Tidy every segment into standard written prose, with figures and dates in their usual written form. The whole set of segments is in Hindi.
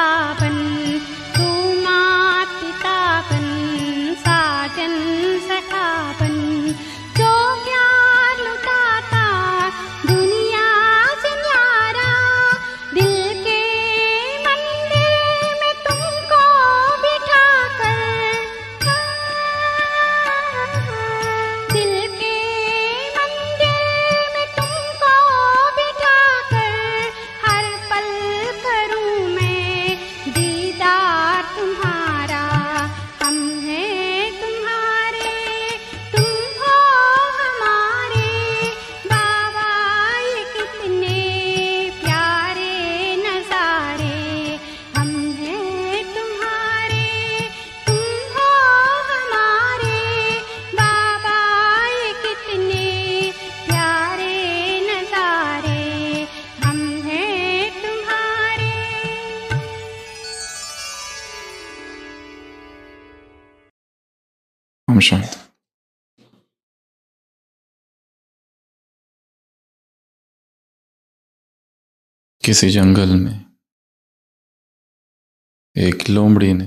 पिता बन, तू माँ पिता बन, साजन सखा बन, जो प्यार लुटाता दुनिया से न्यारा, दिल के मंदिर में तुमको बिठा कर, दिल के मंदिर में तुमको बिठा कर, हर पल करूं मैं दीदार तुम्हारा। हम हैं तुम्हारे, तुम हो हमारे, बाबा ये कितने प्यारे नजारे। हम हैं तुम्हारे, तुम हो हमारे, बाबा ये कितने प्यारे नजारे। हम हैं तुम्हारे। हम शांत। किसी जंगल में एक लोमड़ी ने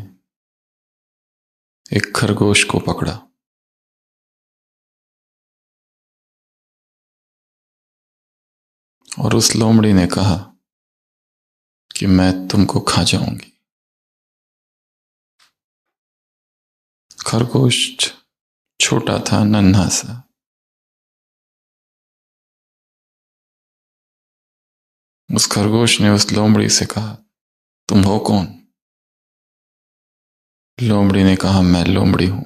एक खरगोश को पकड़ा और उस लोमड़ी ने कहा कि मैं तुमको खा जाऊंगी। खरगोश छोटा था, नन्हा सा। उस खरगोश ने उस लोमड़ी से कहा, तुम हो कौन? लोमड़ी ने कहा, मैं लोमड़ी हूं।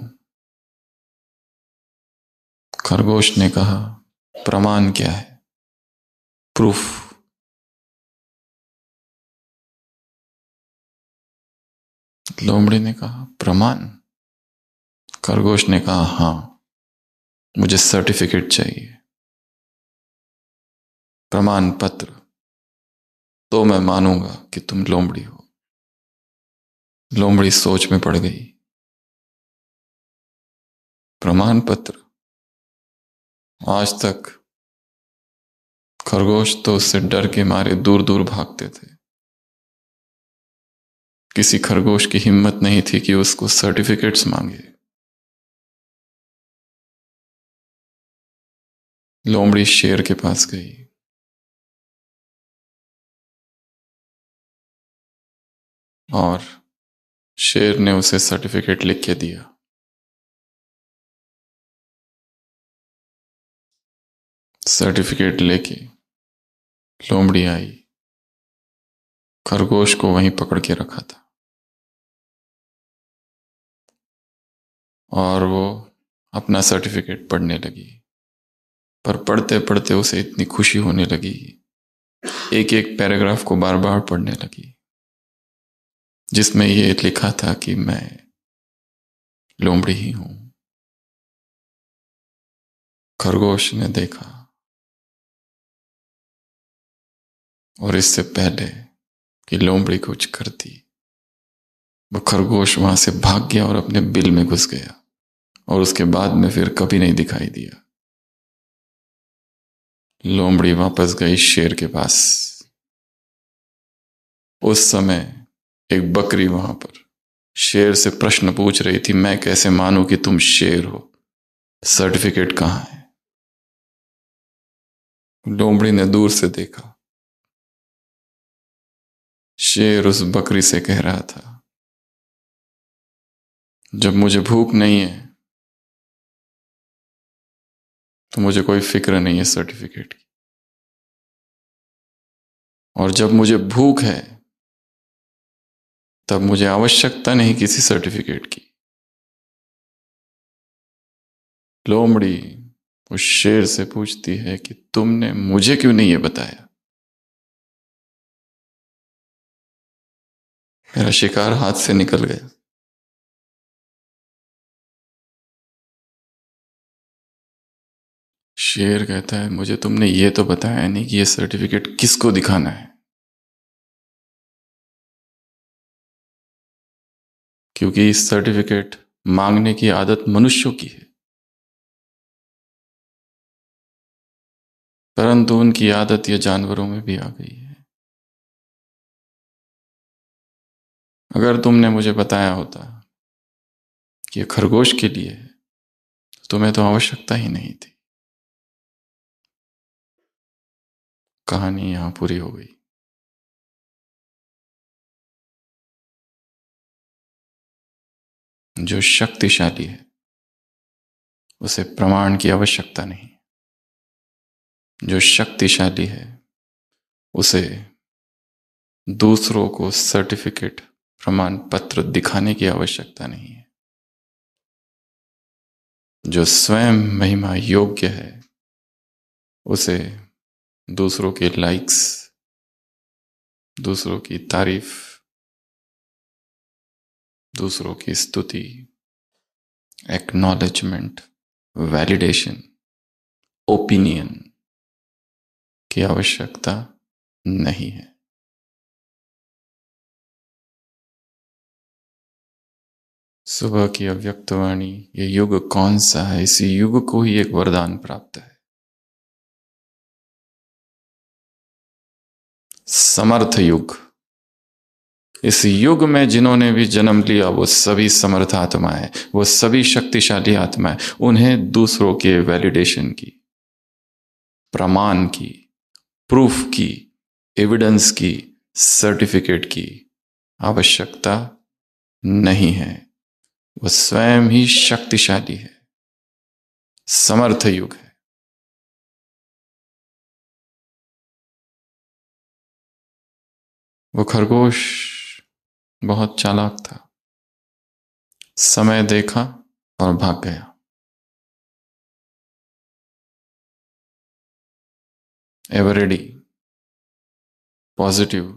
खरगोश ने कहा, प्रमाण क्या है? प्रूफ। लोमड़ी ने कहा, प्रमाण? खरगोश ने कहा, हां, मुझे सर्टिफिकेट चाहिए, प्रमाण पत्र, तो मैं मानूंगा कि तुम लोमड़ी हो। लोमड़ी सोच में पड़ गई। प्रमाण पत्र? आज तक खरगोश तो उससे डर के मारे दूर दूर भागते थे। किसी खरगोश की हिम्मत नहीं थी कि उसको सर्टिफिकेट्स मांगे। लोमड़ी शेर के पास गई। और शेर ने उसे सर्टिफिकेट लिख के दिया। सर्टिफिकेट लेके लोमड़ी आई। खरगोश को वहीं पकड़ के रखा था और वो अपना सर्टिफिकेट पढ़ने लगी। पर पढ़ते पढ़ते उसे इतनी खुशी होने लगी, एक एक पैराग्राफ को बार बार पढ़ने लगी, जिसमें ये लिखा था कि मैं लोमड़ी ही हूं। खरगोश ने देखा और इससे पहले कि लोमड़ी कुछ करती, वो खरगोश वहां से भाग गया और अपने बिल में घुस गया और उसके बाद में फिर कभी नहीं दिखाई दिया। लोमड़ी वापस गई शेर के पास। उस समय एक बकरी वहां पर शेर से प्रश्न पूछ रही थी, मैं कैसे मानूं कि तुम शेर हो? सर्टिफिकेट कहां है? लोमड़ी ने दूर से देखा। शेर उस बकरी से कह रहा था, जब मुझे भूख नहीं है तो मुझे कोई फिक्र नहीं है सर्टिफिकेट की, और जब मुझे भूख है तब मुझे आवश्यकता नहीं किसी सर्टिफिकेट की। लोमड़ी उस शेर से पूछती है कि तुमने मुझे क्यों नहीं ये बताया? मेरा शिकार हाथ से निकल गया। शेर कहता है, मुझे तुमने ये तो बताया नहीं कि ये सर्टिफिकेट किसको दिखाना है, क्योंकि इस सर्टिफिकेट मांगने की आदत मनुष्यों की है, परंतु उनकी आदत ये जानवरों में भी आ गई है। अगर तुमने मुझे बताया होता कि ये खरगोश के लिए है, तो तुम्हें तो आवश्यकता ही नहीं थी। कहानी यहां पूरी हो गई। जो शक्तिशाली है उसे प्रमाण की आवश्यकता नहीं। जो शक्तिशाली है उसे दूसरों को सर्टिफिकेट, प्रमाण पत्र दिखाने की आवश्यकता नहीं है। जो स्वयं महिमा योग्य है उसे दूसरों के लाइक्स, दूसरों की तारीफ, दूसरों की स्तुति, एक्नॉलेजमेंट, वैलिडेशन, ओपिनियन की आवश्यकता नहीं है। सुबह की अव्यक्तवाणी, ये युग कौन सा है? इसी युग को ही एक वरदान प्राप्त है। समर्थ युग। इस युग में जिन्होंने भी जन्म लिया वो सभी समर्थ आत्माएं, वो सभी शक्तिशाली आत्माएं। उन्हें दूसरों के वैलिडेशन की, प्रमाण की, प्रूफ की, एविडेंस की, सर्टिफिकेट की आवश्यकता नहीं है। वह स्वयं ही शक्तिशाली है, समर्थ युग है। वो खरगोश बहुत चालाक था। समय देखा और भाग गया। Ever ready, positive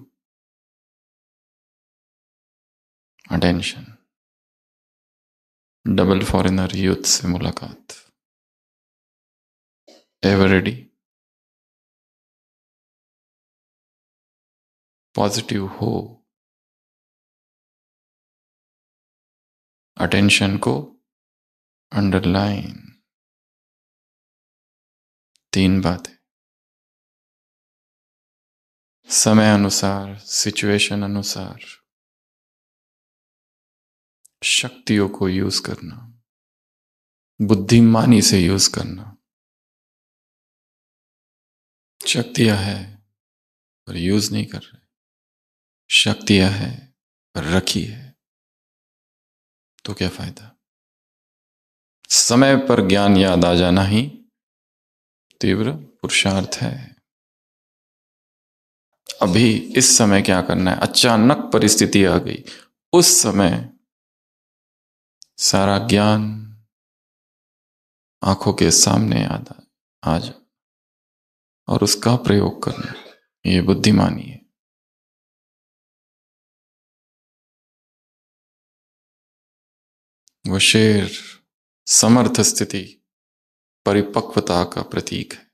attention. Double foreigner youth से मुलाकात। एवर रेडी, पॉजिटिव हो, अटेंशन को अंडरलाइन। 3 बातें। समय अनुसार, सिचुएशन अनुसार शक्तियों को यूज करना, बुद्धिमानी से यूज करना। शक्तियां है पर यूज नहीं कर रहे, शक्तियां है पर रखी है तो क्या फायदा? समय पर ज्ञान याद आ जाना ही तीव्र पुरुषार्थ है। अभी इस समय क्या करना है? अचानक परिस्थिति आ गई, उस समय सारा ज्ञान आंखों के सामने आ जा और उसका प्रयोग करना, ये बुद्धिमानी है। वो शेर समर्थ स्थिति, परिपक्वता का प्रतीक है।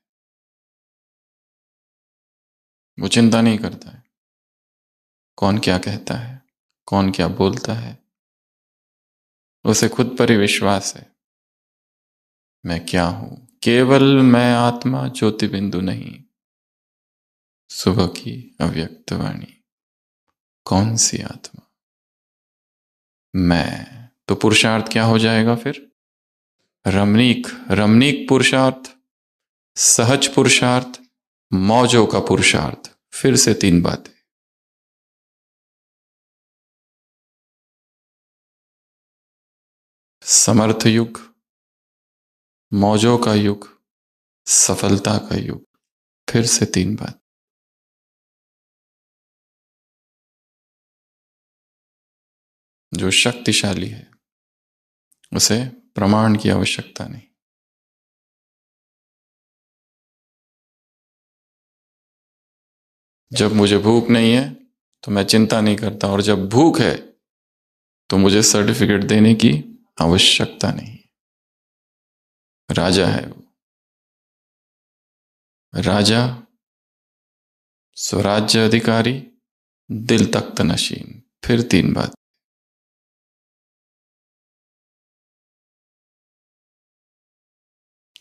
वो चिंता नहीं करता है कौन क्या कहता है, कौन क्या बोलता है। उसे खुद पर ही विश्वास है, मैं क्या हूं, केवल मैं आत्मा, ज्योति बिंदु नहीं। सुबह की अव्यक्त वाणी। कौन सी आत्मा? मैं। तो पुरुषार्थ क्या हो जाएगा फिर? रमणीक, रमणीक पुरुषार्थ, सहज पुरुषार्थ, मौजों का पुरुषार्थ। फिर से 3 बातें। समर्थ युग, मौजों का युग, सफलता का युग। फिर से 3 बात। जो शक्तिशाली है उसे प्रमाण की आवश्यकता नहीं। जब मुझे भूख नहीं है तो मैं चिंता नहीं करता, और जब भूख है तो मुझे सर्टिफिकेट देने की आवश्यकता नहीं। राजा है वो, राजा, स्वराज्य अधिकारी, दिल तख्त नशीन। फिर 3 बात।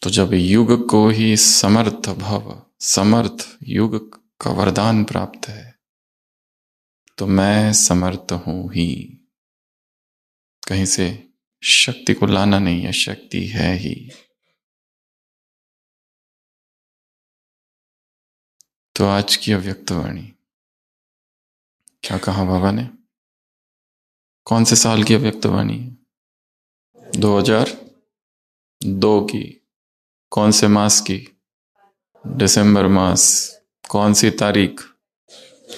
तो जब युग को ही समर्थ भव, समर्थ युग का वरदान प्राप्त है, तो मैं समर्थ हूं ही। कहीं से शक्ति को लाना नहीं है, शक्ति है ही। तो आज की अव्यक्त वाणी क्या कहा बाबा ने? कौन से साल की अव्यक्त वाणी है? 2002 की। कौन से मास की? दिसंबर मास। कौन सी तारीख?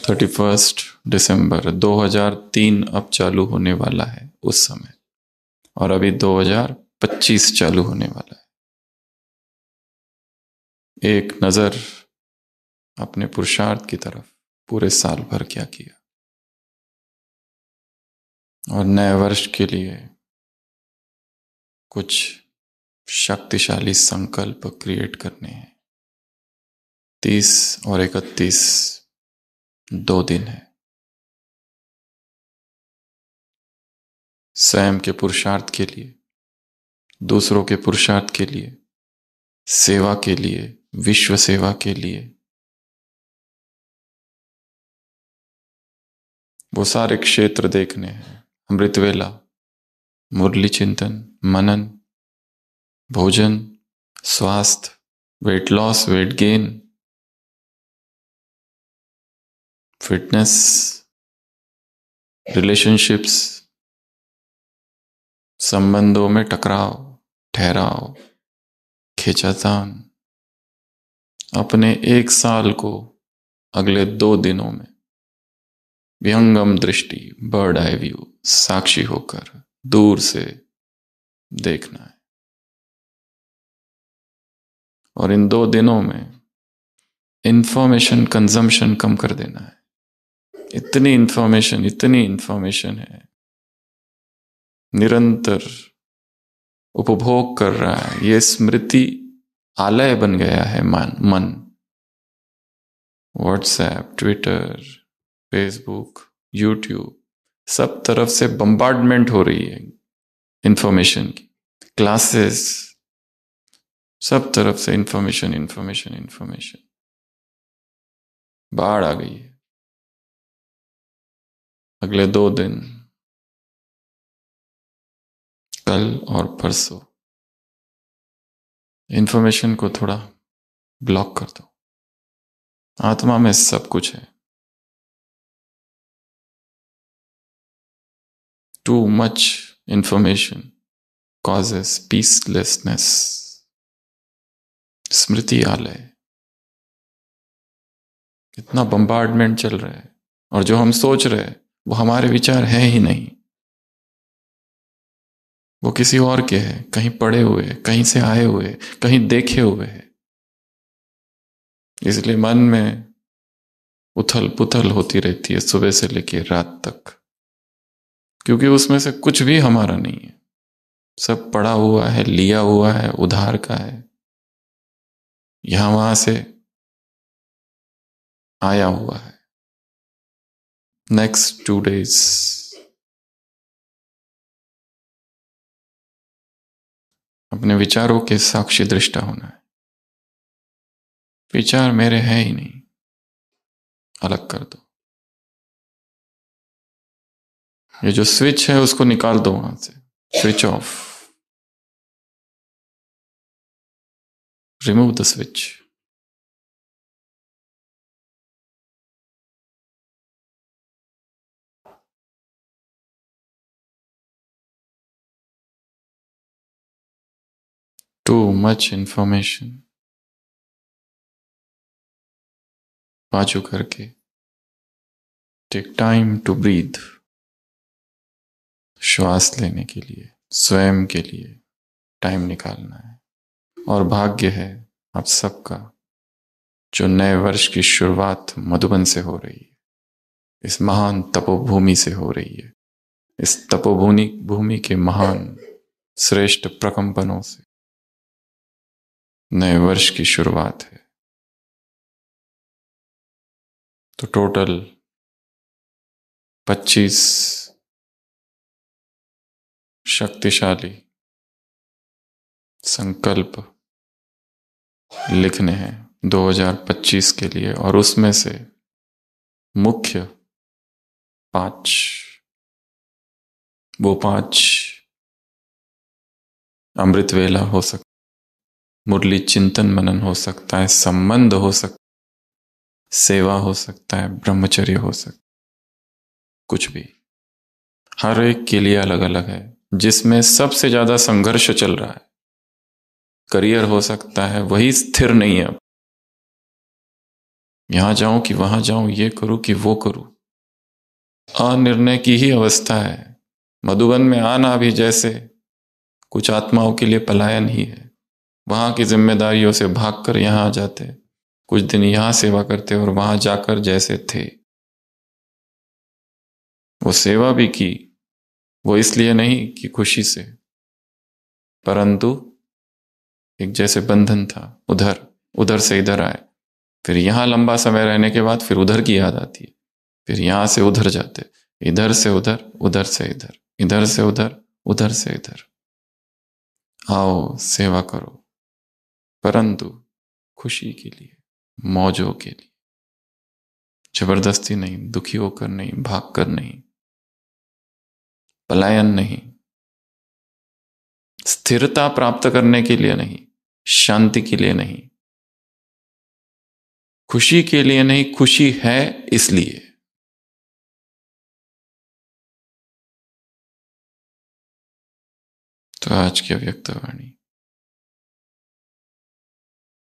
31 दिसंबर 2003 अब चालू होने वाला है उस समय, और अभी 2025 चालू होने वाला है। एक नजर अपने पुरुषार्थ की तरफ, पूरे साल भर क्या किया, और नए वर्ष के लिए कुछ शक्तिशाली संकल्प क्रिएट करने हैं। 30 और 31 2 दिन है। स्वयं के पुरुषार्थ के लिए, दूसरों के पुरुषार्थ के लिए, सेवा के लिए, विश्व सेवा के लिए। वो सारे क्षेत्र देखने हैं। अमृतवेला, मुरली चिंतन, मनन, भोजन, स्वास्थ्य, weight loss, weight gain, fitness, relationships, संबंधों में टकराव, ठहराव, खींचातान। अपने एक साल को अगले 2 दिनों में विहंगम दृष्टि, बर्ड आई व्यू, साक्षी होकर दूर से देखना है। और इन 2 दिनों में इंफॉर्मेशन कंजम्पशन कम कर देना है। इतनी इंफॉर्मेशन है, निरंतर उपभोग कर रहा है। ये स्मृति आलय बन गया है मन। व्हाट्सएप, ट्विटर, फेसबुक, यूट्यूब, सब तरफ से बम्बार्डमेंट हो रही है इंफॉर्मेशन की। क्लासेस, सब तरफ से इंफॉर्मेशन। बाढ़ आ गई है। अगले 2 दिन, कल और परसों, इंफॉर्मेशन को थोड़ा ब्लॉक कर दो। आत्मा में सब कुछ है। Too much information causes peacelessness. स्मृति आलय। इतना बम्बार्डमेंट चल रहा है, और जो हम सोच रहे हैं वो हमारे विचार है ही नहीं। वो किसी और के हैं, कहीं पड़े हुए, कहीं से आए हुए, कहीं देखे हुए हैं। इसलिए मन में उथल पुथल होती रहती है सुबह से लेकर रात तक, क्योंकि उसमें से कुछ भी हमारा नहीं है। सब पड़ा हुआ है, लिया हुआ है, उधार का है, यहां वहां से आया हुआ है। नेक्स्ट 2 days अपने विचारों के साक्षी दृष्टा होना है। विचार मेरे हैं ही नहीं, अलग कर दो। ये जो स्विच है उसको निकाल दो वहां से, switch off, remove the switch. Too much information. बाजू करके टेक टाइम टू ब्रीथ। श्वास लेने के लिए, स्वयं के लिए टाइम निकालना है। और भाग्य है आप सबका जो नए वर्ष की शुरुआत मधुबन से हो रही है, इस महान तपोभूमि से हो रही है। इस तपोभूमि के महान श्रेष्ठ प्रकंपनों से नए वर्ष की शुरुआत है। तो टोटल 25 शक्तिशाली संकल्प लिखने हैं 2025 के लिए, और उसमें से मुख्य 5, वो 5 अमृत वेला हो सकता, मुरली चिंतन मनन हो सकता है, संबंध हो सकता, सेवा हो सकता है, ब्रह्मचर्य हो सकता, कुछ भी, हर एक के लिए अलग अलग है। जिसमें सबसे ज्यादा संघर्ष चल रहा है, करियर हो सकता है, वही स्थिर नहीं है। अब यहां जाऊं कि वहां जाऊं, ये करूं कि वो करूं, अनिर्णय की ही अवस्था है। मधुबन में आना भी जैसे कुछ आत्माओं के लिए पलायन ही है। वहां की जिम्मेदारियों से भागकर यहां आ जाते, कुछ दिन यहां सेवा करते और वहां जाकर जैसे थे। वो सेवा भी की, वो इसलिए नहीं कि खुशी से, परंतु एक जैसे बंधन था, उधर उधर से इधर आए, फिर यहां लंबा समय रहने के बाद फिर उधर की याद आती है, फिर यहां से उधर जाते, इधर से उधर, उधर से इधर, इधर से उधर, उधर से इधर। आओ सेवा करो, परंतु खुशी के लिए, मौजों के लिए, जबरदस्ती नहीं, दुखी होकर नहीं, भागकर नहीं, पलायन नहीं, स्थिरता प्राप्त करने के लिए नहीं, शांति के लिए नहीं, खुशी के लिए नहीं, खुशी है इसलिए। तो आज की अव्यक्तवाणी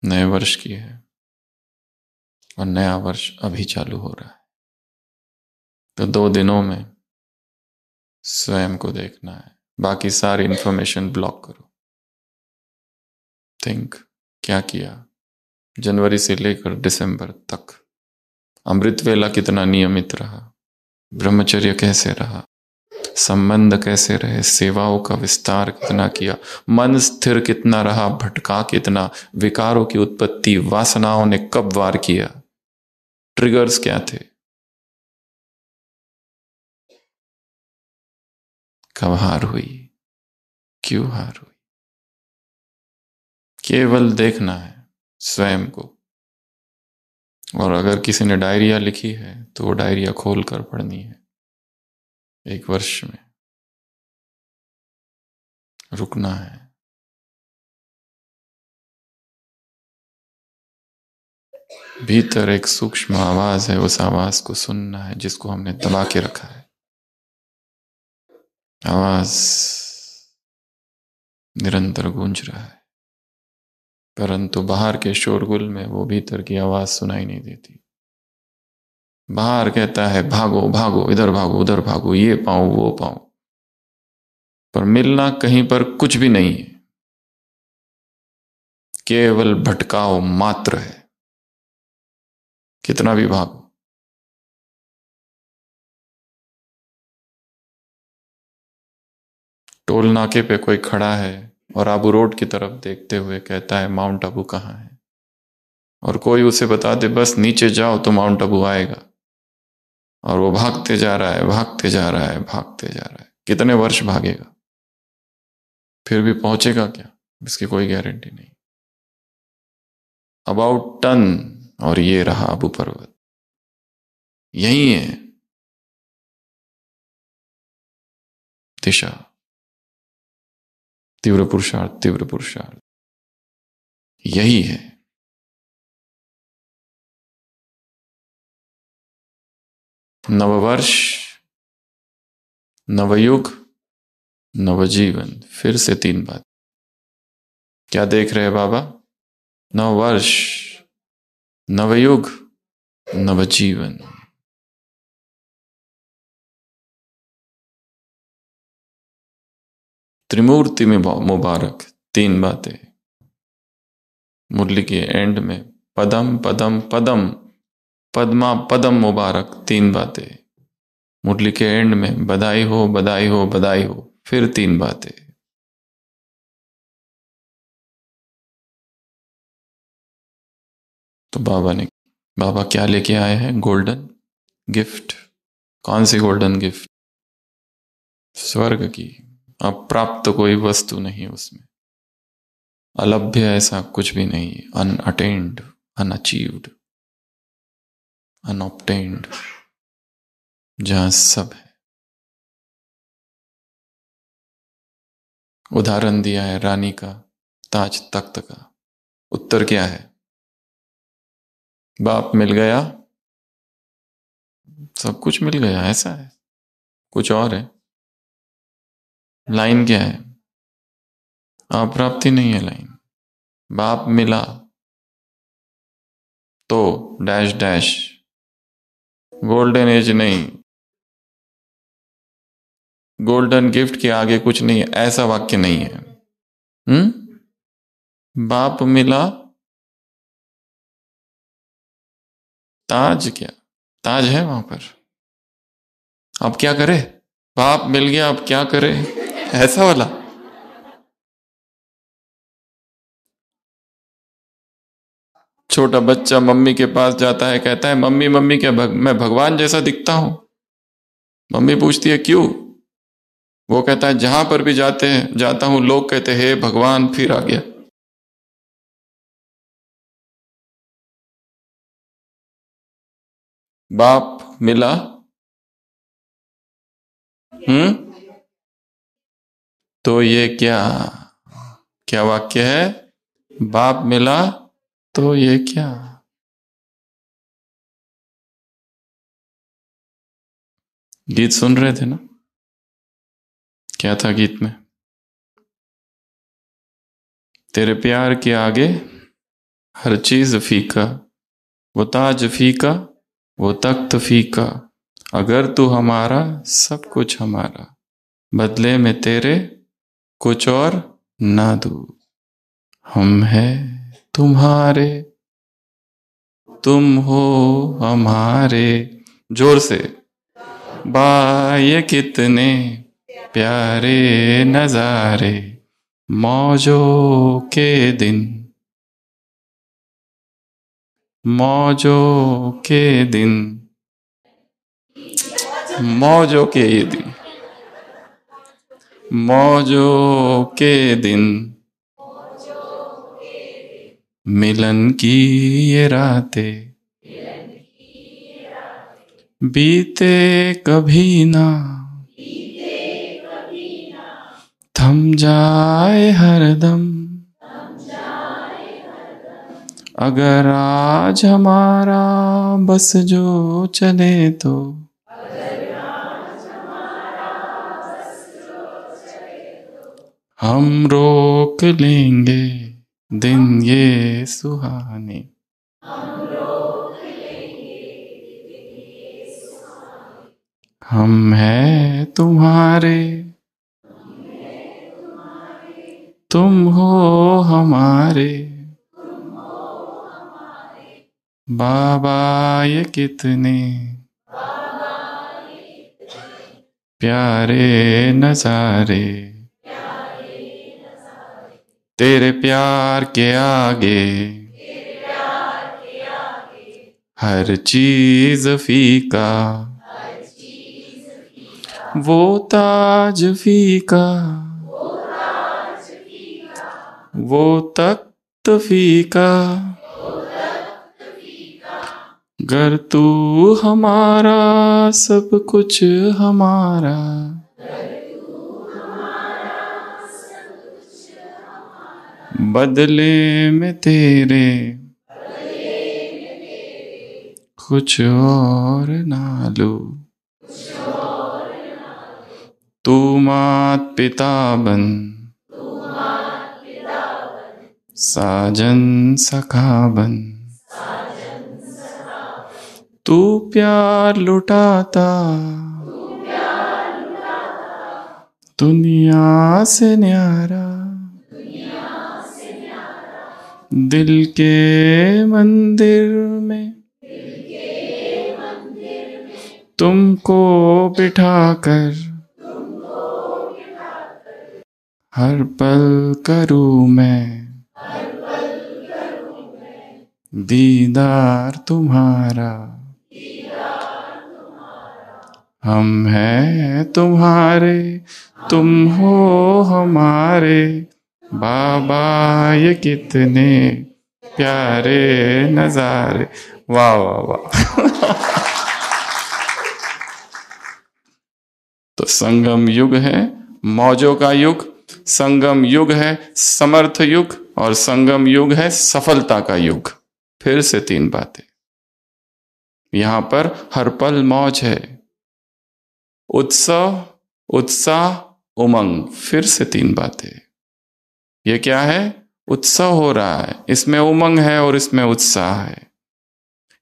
नए वर्ष की है और नया वर्ष अभी चालू हो रहा है। तो 2 दिनों में स्वयं को देखना है, बाकी सारी इंफॉर्मेशन ब्लॉक करो। थिंक, क्या किया जनवरी से लेकर दिसंबर तक, अमृत वेला कितना नियमित रहा, ब्रह्मचर्य कैसे रहा, संबंध कैसे रहे, सेवाओं का विस्तार कितना किया, मन स्थिर कितना रहा, भटका कितना, विकारों की उत्पत्ति वासनाओं ने कब वार किया, ट्रिगर्स क्या थे, कब हार हुई, क्यों हार हुई। केवल देखना है स्वयं को। और अगर किसी ने डायरिया लिखी है तो वो डायरिया खोल कर पढ़नी है। 1 वर्ष में रुकना है, भीतर एक सूक्ष्म आवाज है, उस आवाज को सुनना है जिसको हमने दबा के रखा है। आवाज निरंतर गूंज रहा है, परंतु बाहर के शोरगुल में वो भीतर की आवाज सुनाई नहीं देती। बाहर कहता है भागो भागो, इधर भागो उधर भागो, ये पाऊं वो पाऊं, पर मिलना कहीं पर कुछ भी नहीं है, केवल भटकाव मात्र है। कितना भी भागो, टोल नाके पे कोई खड़ा है और आबू रोड की तरफ देखते हुए कहता है माउंट आबू कहाँ है, और कोई उसे बता दे बस नीचे जाओ तो माउंट आबू आएगा, और वो भागते जा रहा है, भागते जा रहा है, भागते जा रहा है। कितने वर्ष भागेगा, फिर भी पहुंचेगा क्या, इसकी कोई गारंटी नहीं। अबाउट टन, और ये रहा आबू पर्वत, यही है दिशा। तीव्र पुरुषार्थ, तीव्र पुरुषार्थ, यही है। नववर्ष, नवयुग, नवजीवन, फिर से 3 बात। क्या देख रहे हैं बाबा? नववर्ष, नवयुग, नवजीवन। त्रिमूर्ति में मुबारक, 3 बातें। मुरली के एंड में पदम पदम पदम, पद्मा पदम मुबारक, 3 बातें। मुरली के एंड में बधाई हो बधाई हो बधाई हो, फिर 3 बातें। तो बाबा क्या लेके आए हैं? Golden gift. कौन सी गोल्डन गिफ्ट? स्वर्ग की। अप्राप्त कोई वस्तु नहीं उसमें, अलभ्य ऐसा कुछ भी नहीं, अनअटेन्ड, अनअचीव्ड, अनऑब्टेन्ड। जहां सब है। उदाहरण दिया है रानी का, ताज तख्त का। उत्तर क्या है? बाप मिल गया, सब कुछ मिल गया, ऐसा है? कुछ और है? लाइन क्या है? अप्राप्ति नहीं है लाइन। बाप मिला तो डैश डैश, गोल्डन एज नहीं, गोल्डन गिफ्ट के आगे कुछ नहीं है, ऐसा वाक्य नहीं है। बाप मिला, ताज क्या? ताज है वहां पर, अब क्या करे? बाप मिल गया, अब क्या करे, ऐसा वाला? छोटा बच्चा मम्मी के पास जाता है, कहता है मम्मी मम्मी क्या मैं भगवान जैसा दिखता हूं? मम्मी पूछती है क्यों? वो कहता है जहां पर भी जाता हूं लोग कहते हैं हे भगवान, फिर आ गया। बाप मिला, तो ये क्या क्या वाक्य है? बाप मिला तो ये क्या? गीत सुन रहे थे ना? क्या था गीत में? तेरे प्यार के आगे हर चीज फीका, वो ताज फीका, वो तख्त फीका, अगर तू हमारा सब कुछ हमारा, बदले में तेरे कुछ और ना दूं। हम हैं तुम्हारे, तुम हो हमारे। जोर से। ये कितने प्यारे नजारे, मौजों के दिन, मौजों के दिन, मौजों के ये दिन, मौजों के दिन, मिलन की ये रातें, बीते कभी ना, थम जाए हरदम, अगर आज हमारा बस जो चले तो, हम रोक लेंगे दिन ये सुहाने। हम हैं तुम्हारे, तुम हो हमारे, बाबा ये कितने प्यारे नजारे, तेरे प्यार के आगे हर चीज फीका, वो ताज फीका, वो तख्त फीका, गर तू हमारा सब कुछ हमारा, बदले में तेरे कुछ और ना लूं। तू मात पिता बन, साजन सखा बन, तू प्यार लुटाता दुनिया से न्यारा, दिल के मंदिर में तुमको बिठाकर हर पल करूं मैं दीदार तुम्हारा। हम हैं तुम्हारे, तुम हो हमारे, बाबा ये कितने प्यारे नजारे। वाह वाह वाह। तो संगम युग है मौजों का युग, संगम युग है समर्थ युग, और संगम युग है सफलता का युग। फिर से 3 बातें। यहां पर हर पल मौज है, उत्सव, उत्साह, उमंग। फिर से 3 बातें। ये क्या है? उत्सव हो रहा है, इसमें उमंग है और इसमें उत्साह है।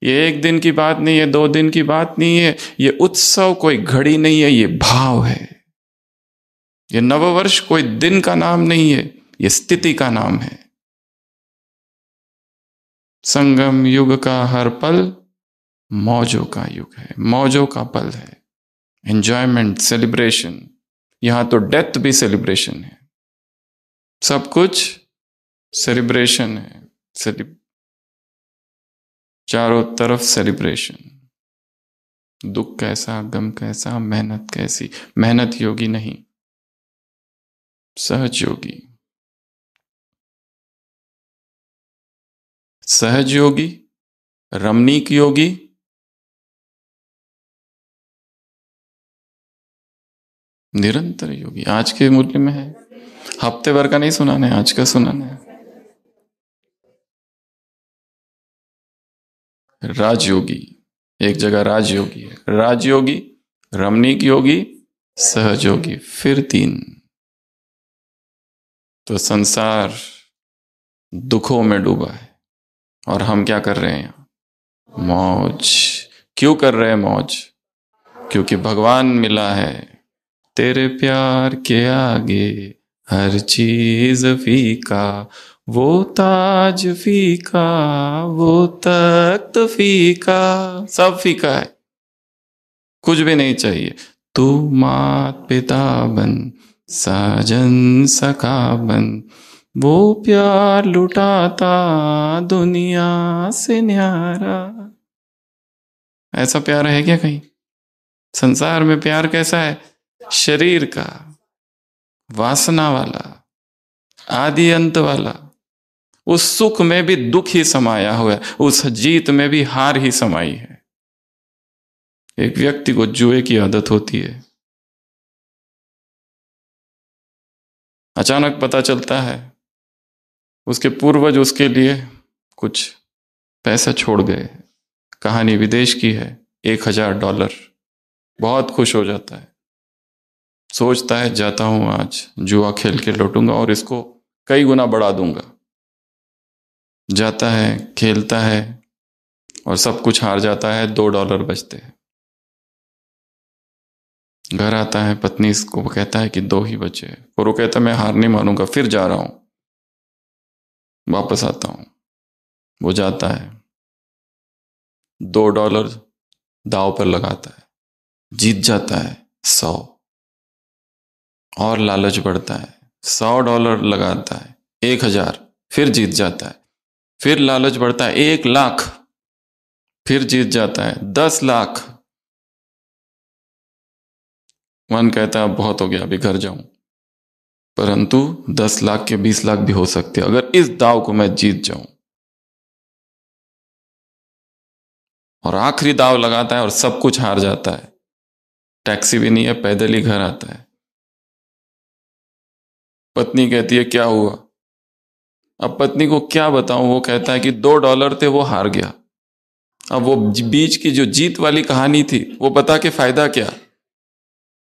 ये 1 दिन की बात नहीं है, 2 दिन की बात नहीं है। ये उत्सव कोई घड़ी नहीं है, ये भाव है। ये नववर्ष कोई दिन का नाम नहीं है, ये स्थिति का नाम है। संगम युग का हर पल मौजों का युग है, मौजों का पल है। Enjoyment, celebration. यहां तो डेथ भी सेलिब्रेशन है, सब कुछ सेलिब्रेशन है। चारों तरफ सेलिब्रेशन। दुख कैसा, गम कैसा, मेहनत कैसी। मेहनत योगी नहीं, सहज योगी। सहज योगी, रमणीक योगी, निरंतर योगी। आज के मूल्य में है, हफ्ते भर का नहीं सुनाना है, आज का सुनाना है। राजयोगी, एक जगह राजयोगी है। राजयोगी, रमणीक योगी, सहज योगी। फिर 3। तो संसार दुखों में डूबा है और हम क्या कर रहे हैं? मौज। क्यों कर रहे हैं मौज? क्योंकि भगवान मिला है। तेरे प्यार के आगे हर चीज फीका, वो ताज फीका, वो तख्त फीका, सब फीका है, कुछ भी नहीं चाहिए। तू मात पिता बन, साजन सखा बन, वो प्यार लुटाता दुनिया से न्यारा। ऐसा प्यार है क्या कहीं? संसार में प्यार कैसा है? शरीर का, वासना वाला, आदि अंत वाला। उस सुख में भी दुख ही समाया हुआ है, उस जीत में भी हार ही समाई है। एक व्यक्ति को जुए की आदत होती है, अचानक पता चलता है उसके पूर्वज उसके लिए कुछ पैसा छोड़ गए। कहानी विदेश की है, $1000। बहुत खुश हो जाता है, सोचता है जाता हूं आज जुआ खेल के लौटूंगा और इसको कई गुना बढ़ा दूंगा। जाता है, खेलता है और सब कुछ हार जाता है। $2 बचते हैं। घर आता है, पत्नी इसको कहता है कि 2 ही बचे। और वो कहता है मैं हार नहीं मानूंगा, फिर जा रहा हूं, वापस आता हूं। वो जाता है, $2 दांव पर लगाता है, जीत जाता है 100। और लालच बढ़ता है, $100 लगाता है, 1000, फिर जीत जाता है। फिर लालच बढ़ता है, 1 लाख, फिर जीत जाता है, 10 लाख। मन कहता है बहुत हो गया, अभी घर जाऊं। परंतु 10 लाख के 20 लाख भी हो सकते हैं अगर इस दाव को मैं जीत जाऊं। और आखिरी दाव लगाता है और सब कुछ हार जाता है। टैक्सी भी नहीं है, पैदल ही घर आता है। पत्नी कहती है क्या हुआ? अब पत्नी को क्या बताऊं, वो कहता है कि $2 थे, वो हार गया। अब वो बीच की जो जीत वाली कहानी थी वो बता के फायदा क्या?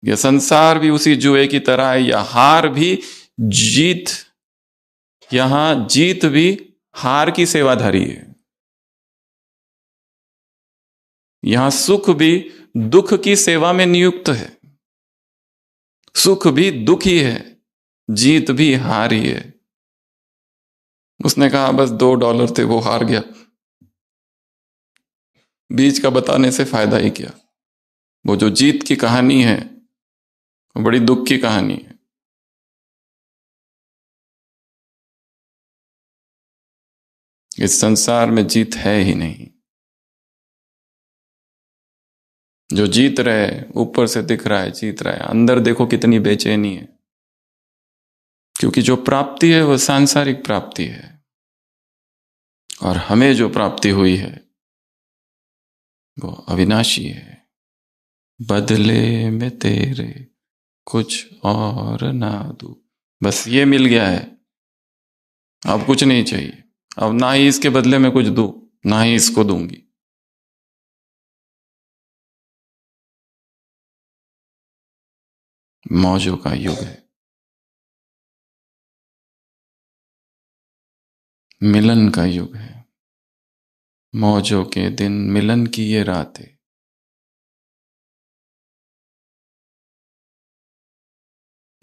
यह संसार भी उसी जुए की तरह है, या हार भी जीत, यहां जीत भी हार की सेवाधारी है। यहां सुख भी दुख की सेवा में नियुक्त है। सुख भी दुखी है, जीत भी हार ही है। उसने कहा बस $2 थे, वो हार गया, बीच का बताने से फायदा ही क्या? वो जो जीत की कहानी है वो बड़ी दुख की कहानी है। इस संसार में जीत है ही नहीं। जो जीत रहे ऊपर से दिख रहा है जीत रहा है, अंदर देखो कितनी बेचैनी है। क्योंकि जो प्राप्ति है वो सांसारिक प्राप्ति है, और हमें जो प्राप्ति हुई है वो अविनाशी है। बदले में तेरे कुछ और ना दूं। बस ये मिल गया है, अब कुछ नहीं चाहिए। अब ना ही इसके बदले में कुछ दूं, ना ही इसको दूंगी। मौजों का युग है, मिलन का युग है। मौजों के दिन, मिलन की ये रातें।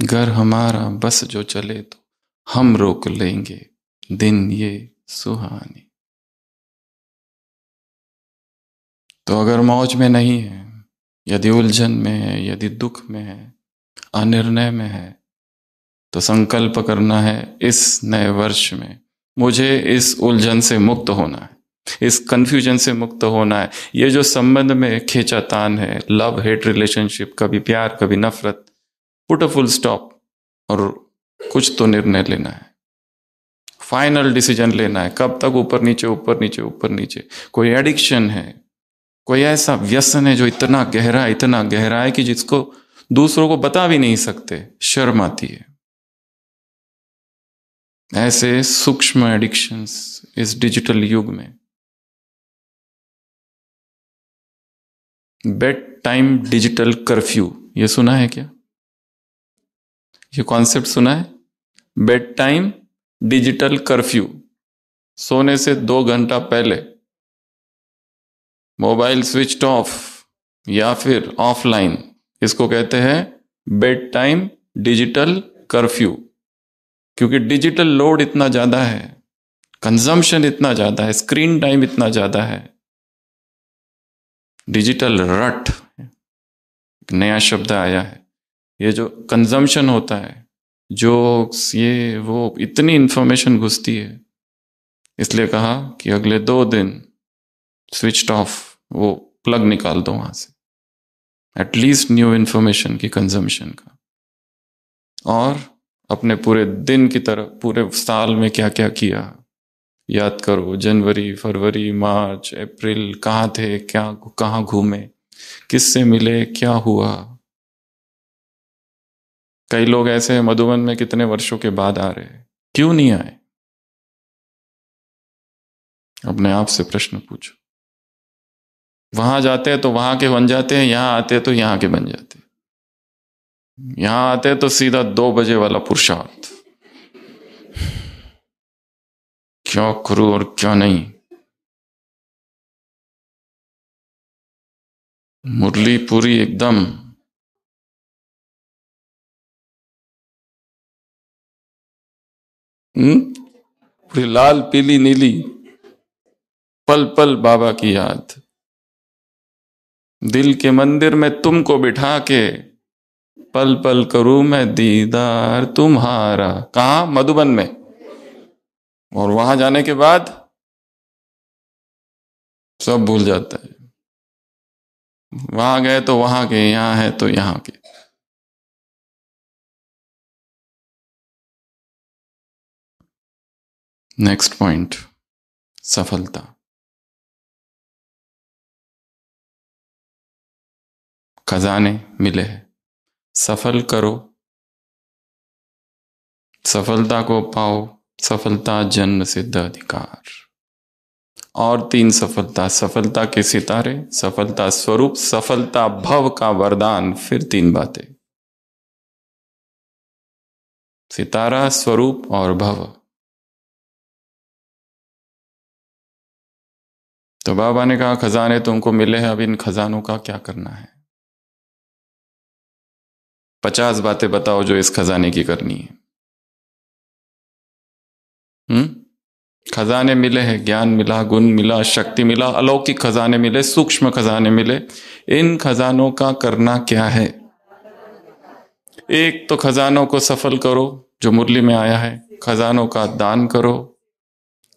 घर हमारा बस जो चले तो हम रोक लेंगे दिन ये सुहाने। तो अगर मौज में नहीं है, यदि उलझन में है, यदि दुख में है, अनिर्णय में है, तो संकल्प करना है इस नए वर्ष में मुझे इस उलझन से मुक्त होना है, इस कंफ्यूजन से मुक्त होना है। ये जो संबंध में खींचातान है, लव हेट रिलेशनशिप, कभी प्यार कभी नफरत, पुट अ फुल स्टॉप और कुछ तो निर्णय लेना है, फाइनल डिसीजन लेना है। कब तक ऊपर नीचे ऊपर नीचे ऊपर नीचे? कोई एडिक्शन है, कोई ऐसा व्यसन है जो इतना गहरा है कि जिसको दूसरों को बता भी नहीं सकते, शर्म आती है। ऐसे सूक्ष्म एडिक्शंस इस डिजिटल युग में। बेड टाइम डिजिटल कर्फ्यू, ये सुना है क्या? ये कॉन्सेप्ट सुना है? Bed time digital curfew. सोने से 2 घंटा पहले मोबाइल स्विच ऑफ या फिर ऑफलाइन, इसको कहते हैं बेड टाइम डिजिटल कर्फ्यू। क्योंकि डिजिटल लोड इतना ज्यादा है, कंजम्पशन इतना ज्यादा है, स्क्रीन टाइम इतना ज्यादा है। डिजिटल रट, नया शब्द आया है। ये जो कंजम्पशन होता है, जो ये वो इतनी इंफॉर्मेशन घुसती है, इसलिए कहा कि अगले 2 दिन स्विच ऑफ, वो प्लग निकाल दो वहां से, एटलीस्ट न्यू इंफॉर्मेशन की कंजम्पशन का। और अपने पूरे दिन की तरह पूरे साल में क्या क्या किया याद करो। जनवरी, फरवरी, मार्च, अप्रैल कहाँ थे, क्या कहाँ घूमे, किससे मिले, क्या हुआ। कई लोग ऐसे हैं मधुबन में कितने वर्षों के बाद आ रहे हैं, क्यों नहीं आए? अपने आप से प्रश्न पूछो। वहां जाते हैं तो वहां के बन जाते हैं, यहां आते हैं तो यहां के बन जाते हैं। यहां आते हैं तो सीधा 2 बजे वाला पुरुषार्थ, क्या करूं और क्या नहीं। मुरली पूरी एकदम पूरी लाल पीली नीली, पल पल बाबा की याद। दिल के मंदिर में तुमको बिठा के पल पल करूं मैं दीदार तुम्हारा। कहां? मधुबन में। और वहां जाने के बाद सब भूल जाता है। वहां गए तो वहां के, यहां है तो यहां के। नेक्स्ट पॉइंट, सफलता। खजाने मिले हैं, सफल करो, सफलता को पाओ। सफलता जन्म सिद्ध अधिकार। और 3 सफलता, सफलता के सितारे, सफलता स्वरूप, सफलता भव का वरदान। फिर 3 बातें, सितारा, स्वरूप और भव। तो बाबा ने कहा खजाने तुमको मिले हैं, अब इन खजानों का क्या करना है? 50 बातें बताओ जो इस खजाने की करनी है। खजाने मिले हैं, ज्ञान मिला, गुण मिला, शक्ति मिला, अलौकिक खजाने मिले, सूक्ष्म खजाने मिले। इन खजानों का करना क्या है? एक तो खजानों को सफल करो, जो मुरली में आया है। खजानों का दान करो,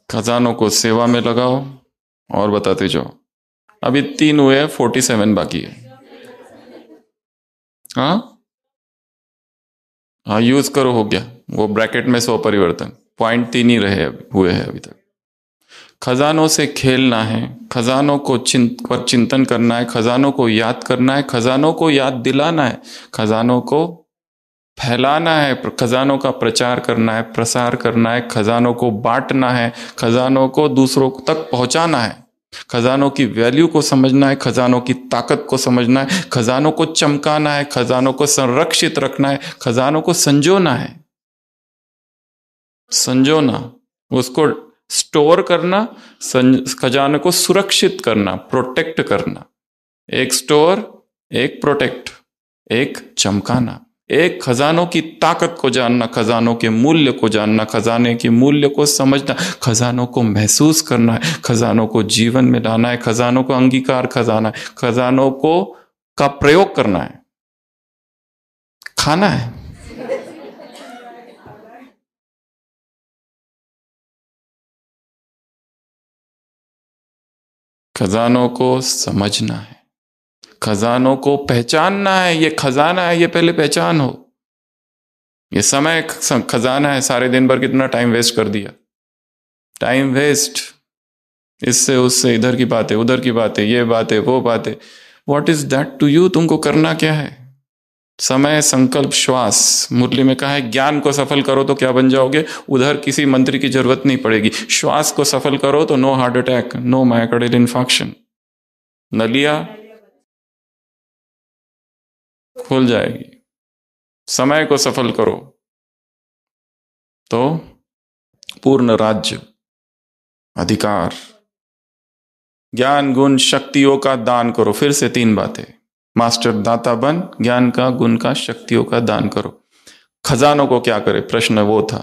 खजानों को सेवा में लगाओ, और बताते जाओ। अभी 3 हुए, 47 बाकी है। हाँ, यूज करो, हो गया वो ब्रैकेट में 100 परिवर्तन। पॉइंट 3 ही रहे हुए हैं अभी तक। खजानों से खेलना है, खजानों को चिंतन करना है, खजानों को याद करना है, खजानों को याद दिलाना है, खजानों को फैलाना है, खजानों का प्रचार करना है, प्रसार करना है, खजानों को बांटना है, खजानों को दूसरों तक पहुंचाना है, खजानों की वैल्यू को समझना है, खजानों की ताकत को समझना है, खजानों को चमकाना है, खजानों को संरक्षित रखना है, खजानों को संजोना है। संजोना, उसको स्टोर करना, खजाने को सुरक्षित करना, प्रोटेक्ट करना। एक स्टोर, एक प्रोटेक्ट, एक चमकाना, एक खजानों की ताकत को जानना, खजानों के मूल्य को जानना, खजाने के मूल्य को समझना, खजानों को महसूस करना है, खजानों को जीवन में लाना है, खजानों को अंगीकार खजाना है, खजानों को का प्रयोग करना है, खाना है। खजानों को समझना है, खजानों को पहचानना है। ये खजाना है, ये पहले पहचान हो। ये समय खजाना है। सारे दिन भर कितना टाइम वेस्ट कर दिया, टाइम वेस्ट, इससे उससे, इधर की बातें, उधर की बातें, ये बातें, वो बातें। What is that to you? तुमको करना क्या है? समय, संकल्प, श्वास। मुरली में कहा है ज्ञान को सफल करो तो क्या बन जाओगे? उधर किसी मंत्र की जरूरत नहीं पड़ेगी। श्वास को सफल करो तो no heart attack, no myocardial infarction, नलिया खुल जाएगी। समय को सफल करो तो पूर्ण राज्य, अधिकार, ज्ञान, गुण, शक्तियों का दान करो। फिर से 3 बातें। मास्टर दाता बन, ज्ञान का, गुण का, शक्तियों का दान करो। खजानों को क्या करे? प्रश्न वो था।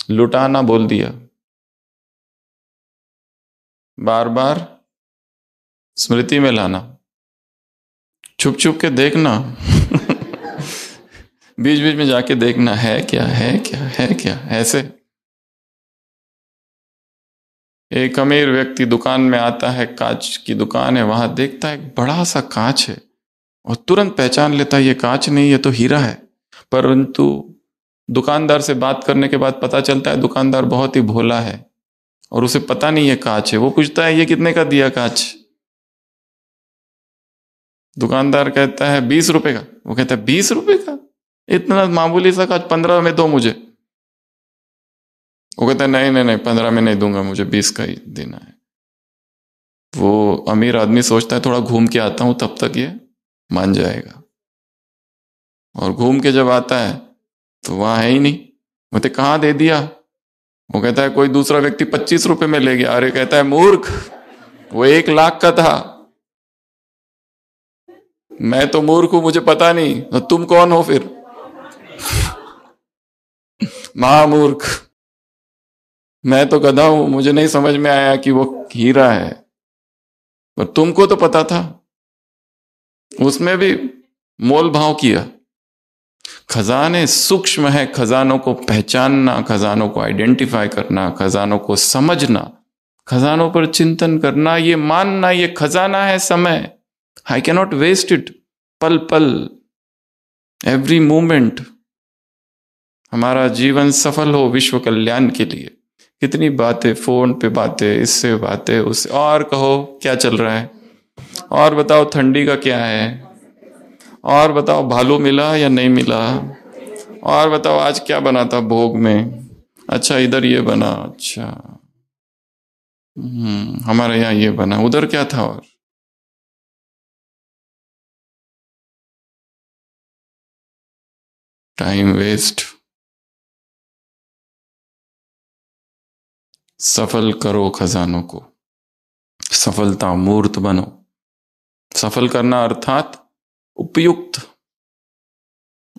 लुटाना बोल दिया, बार बार स्मृति में लाना, छुप छुप के देखना बीच बीच में जाके देखना है क्या, है क्या, है क्या। ऐसे एक अमीर व्यक्ति दुकान में आता है, कांच की दुकान है, वहां देखता है एक बड़ा सा कांच है और तुरंत पहचान लेता है ये कांच नहीं, ये तो हीरा है। परंतु दुकानदार से बात करने के बाद पता चलता है दुकानदार बहुत ही भोला है और उसे पता नहीं है कांच है। वो पूछता है ये कितने का दिया कांच? दुकानदार कहता है 20 रुपए का। वो कहता है 20 रुपए का? इतना मामूली सा कांच, 15 में दो मुझे। वो कहता है नहीं नहीं नहीं, 15 में नहीं दूंगा, मुझे 20 का ही देना है। वो अमीर आदमी सोचता है थोड़ा घूम के आता हूं, तब तक ये मान जाएगा। और घूम के जब आता है तो वहां है ही नहीं। बोलते कहाँ दे दिया? वो कहता है कोई दूसरा व्यक्ति 25 रुपए में ले गया। अरे कहता है मूर्ख, वो 1 लाख का था। मैं तो मूर्ख हूं, मुझे पता नहीं, तो तुम कौन हो फिर? महामूर्ख। मैं तो गधा हूं, मुझे नहीं समझ में आया कि वो हीरा है, पर तुमको तो पता था। उसमें भी मोल भाव किया। खजाने सूक्ष्म है, खजानों को पहचानना, खजानों को आइडेंटिफाई करना, खजानों को समझना, खजानों पर चिंतन करना, ये मानना ये खजाना है समय। I cannot waste it. पल पल, एवरी मोमेंट हमारा जीवन सफल हो विश्व कल्याण के लिए। कितनी बातें, फोन पे बातें, इससे बातें, उससे, और कहो क्या चल रहा है, और बताओ ठंडी का क्या है, और बताओ भालू मिला या नहीं मिला, और बताओ आज क्या बना था भोग में। अच्छा इधर ये बना, अच्छा हमारे यहाँ ये बना, उधर क्या था। और टाइम वेस्ट। सफल करो खजानों को, सफलता मूर्त बनो। सफल करना अर्थात उपयुक्त,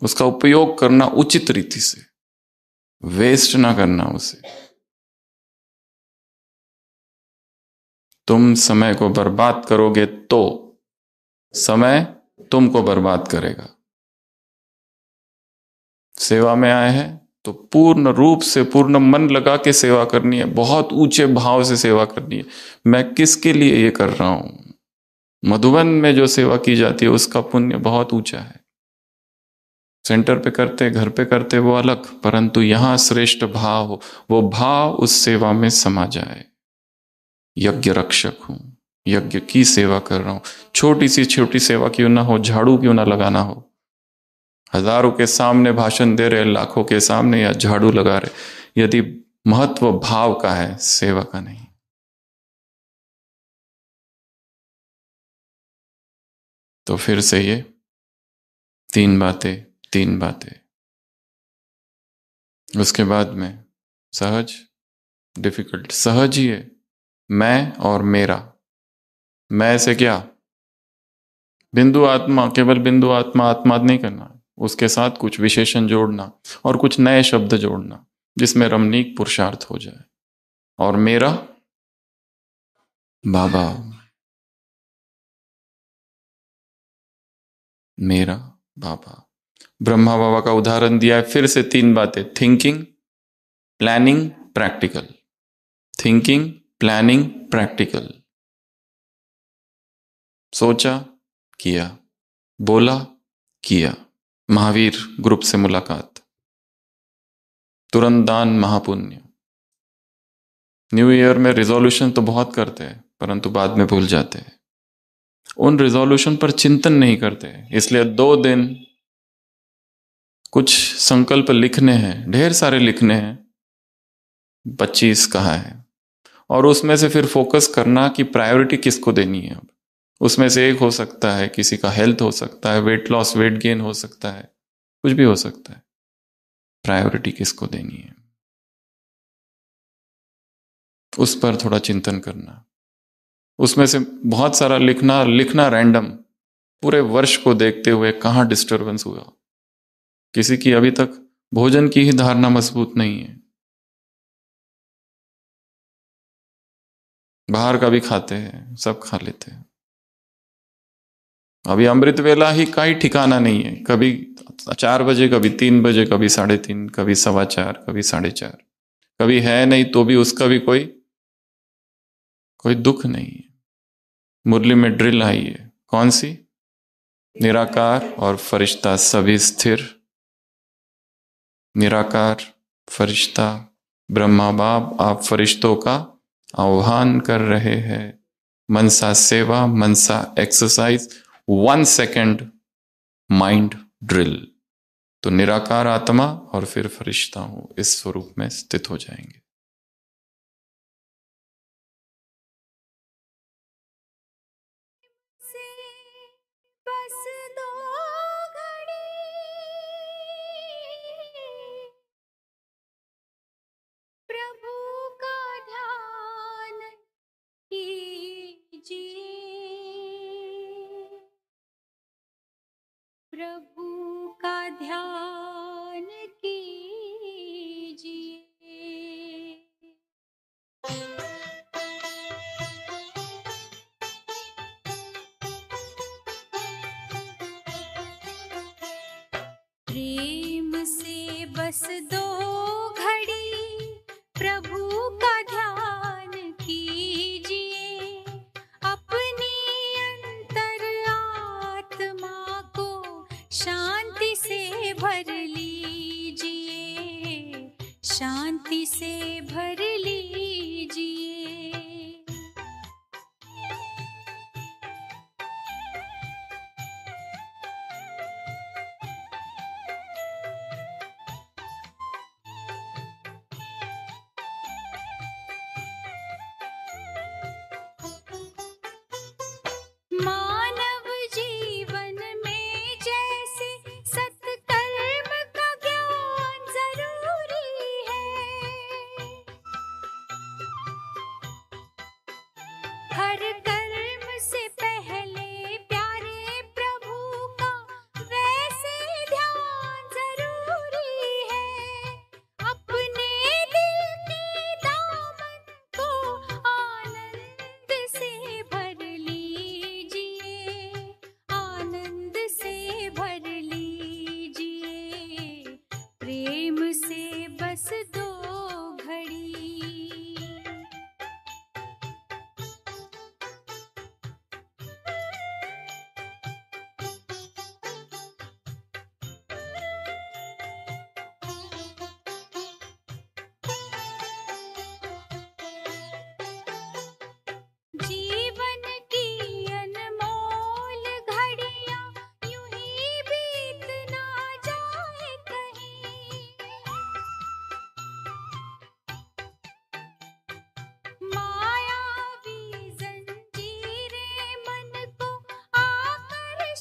उसका उपयोग करना उचित रीति से, वेस्ट ना करना उसे। तुम समय को बर्बाद करोगे तो समय तुमको बर्बाद करेगा। सेवा में आए हैं तो पूर्ण रूप से, पूर्ण मन लगा के सेवा करनी है, बहुत ऊंचे भाव से सेवा करनी है। मैं किसके लिए ये कर रहा हूं? मधुबन में जो सेवा की जाती है उसका पुण्य बहुत ऊंचा है। सेंटर पे करते, घर पे करते, वो अलग, परंतु यहां श्रेष्ठ भाव हो, वो भाव उस सेवा में समा जाए। यज्ञ रक्षक हूं, यज्ञ की सेवा कर रहा हूं। छोटी सी छोटी सेवा क्यों ना हो, झाड़ू क्यों ना लगाना हो, हजारों के सामने भाषण दे रहे, लाखों के सामने या झाड़ू लगा रहे, यदि महत्व भाव का है, सेवा का नहीं। तो फिर से ये तीन बातें। उसके बाद में सहज, डिफिकल्ट। सहज ही है, मैं और मेरा। मैं से क्या? बिंदु आत्मा, केवल बिंदु आत्मा आत्मा नहीं करना, उसके साथ कुछ विशेषण जोड़ना और कुछ नए शब्द जोड़ना जिसमें रमणीक पुरुषार्थ हो जाए। और मेरा बाबा, मेरा बाबा। ब्रह्मा बाबा का उदाहरण दिया है। फिर से तीन बातें, thinking, planning, practical. Thinking, planning, practical. सोचा, किया, बोला, किया। महावीर ग्रुप से मुलाकात, तुरंत दान, महापुण्य। न्यू ईयर में रिजोल्यूशन तो बहुत करते हैं, परंतु बाद में भूल जाते हैं। उन रिजोल्यूशन पर चिंतन नहीं करते, इसलिए 2 दिन कुछ संकल्प लिखने हैं, ढेर सारे लिखने हैं, 25 कहा है, और उसमें से फिर फोकस करना कि प्रायोरिटी किसको देनी है। अब उसमें से एक हो सकता है, किसी का हेल्थ हो सकता है, वेट लॉस, वेट गेन हो सकता है, कुछ भी हो सकता है। प्रायोरिटी किसको देनी है, उस पर थोड़ा चिंतन करना। उसमें से बहुत सारा लिखना रैंडम, पूरे वर्ष को देखते हुए कहाँ डिस्टरबेंस हुआ। किसी की अभी तक भोजन की ही धारणा मजबूत नहीं है, बाहर का भी खाते हैं, सब खा लेते हैं। अभी अमृत वेला ही का ही ठिकाना नहीं है, कभी 4 बजे, कभी 3 बजे, कभी 3:30, कभी 4:15, कभी 4:30, कभी है नहीं तो भी उसका भी कोई दुख नहीं है। मुरली में ड्रिल आई है, कौन सी? निराकार और फरिश्ता सभी स्थिर। निराकार, फरिश्ता, ब्रह्मा बाप, आप फरिश्तों का आह्वान कर रहे हैं। मनसा सेवा, मनसा एक्सरसाइज, 1 सेकेंड माइंड ड्रिल। तो निराकार आत्मा और फिर फरिश्ता हूं, इस स्वरूप में स्थित हो जाएंगे। बस 2 घड़ी प्रभु का ध्यान कीजिए, प्रभु का ध्यान कीजिए। प्रेम से बस 2 घड़ी प्रभु का ध्यान कीजिए, अपनी अंतर आत्मा को शांति से भर लीजिए, शांति से भर लीजिए। मानव जीवन में जैसे सत्कर्म का ज्ञान जरूरी है,